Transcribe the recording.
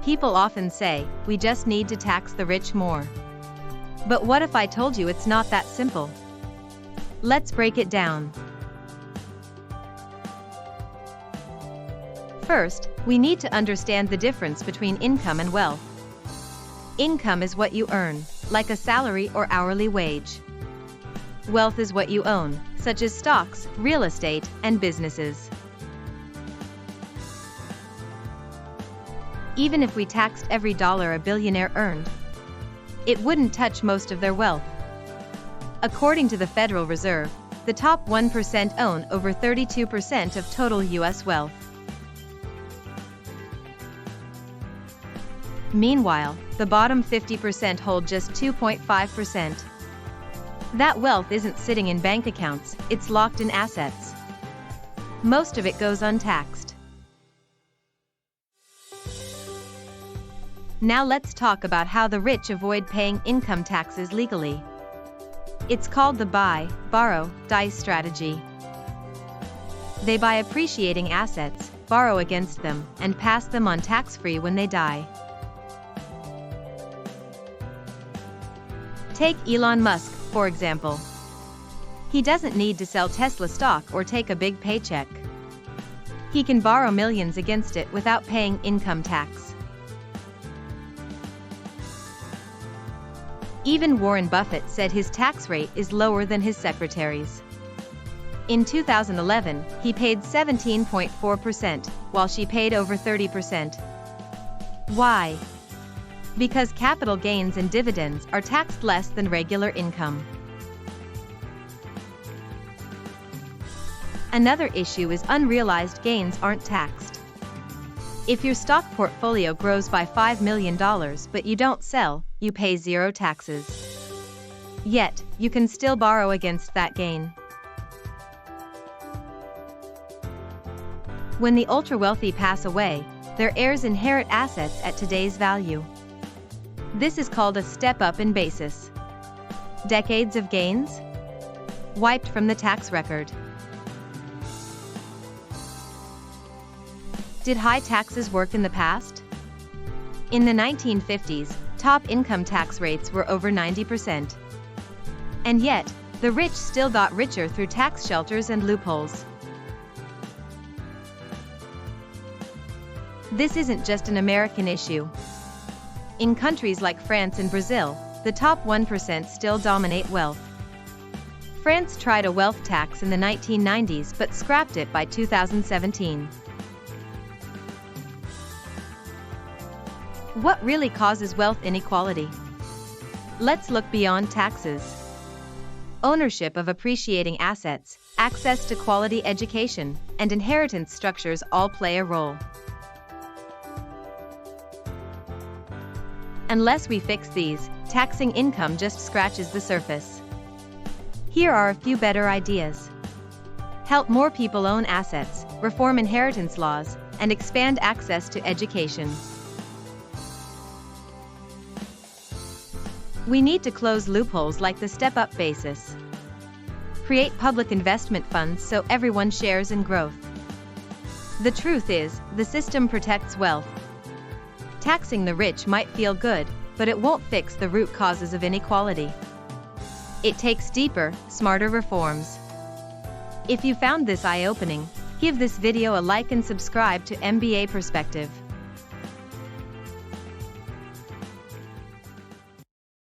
People often say, we just need to tax the rich more. But what if I told you it's not that simple? Let's break it down. First, we need to understand the difference between income and wealth. Income is what you earn, like a salary or hourly wage. Wealth is what you own, such as stocks, real estate, and businesses. Even if we taxed every dollar a billionaire earned, it wouldn't touch most of their wealth. According to the Federal Reserve, the top 1% own over 32% of total U.S. wealth. Meanwhile, the bottom 50% hold just 2.5%. That wealth isn't sitting in bank accounts, it's locked in assets. Most of it goes untaxed. Now let's talk about how the rich avoid paying income taxes legally. It's called the buy, borrow, die strategy. They buy appreciating assets, borrow against them, and pass them on tax-free when they die. Take Elon Musk, for example. He doesn't need to sell Tesla stock or take a big paycheck. He can borrow millions against it without paying income tax. Even Warren Buffett said his tax rate is lower than his secretary's. In 2011, he paid 17.4%, while she paid over 30%. Why? Because capital gains and dividends are taxed less than regular income. Another issue is unrealized gains aren't taxed. If your stock portfolio grows by $5 million but you don't sell, you pay zero taxes. Yet, you can still borrow against that gain. When the ultra-wealthy pass away, their heirs inherit assets at today's value. This is called a step-up in basis. Decades of gains? Wiped from the tax record. Did high taxes work in the past? In the 1950s, top income tax rates were over 90%. And yet, the rich still got richer through tax shelters and loopholes. This isn't just an American issue. In countries like France and Brazil, the top 1% still dominate wealth. France tried a wealth tax in the 1990s but scrapped it by 2017. What really causes wealth inequality? Let's look beyond taxes. Ownership of appreciating assets, access to quality education, and inheritance structures all play a role. Unless we fix these, taxing income just scratches the surface. Here are a few better ideas. Help more people own assets, reform inheritance laws, and expand access to education. We need to close loopholes like the step-up basis. Create public investment funds so everyone shares in growth. The truth is, the system protects wealth. Taxing the rich might feel good, but it won't fix the root causes of inequality. It takes deeper, smarter reforms. If you found this eye-opening, give this video a like and subscribe to M.B.A. Perspective.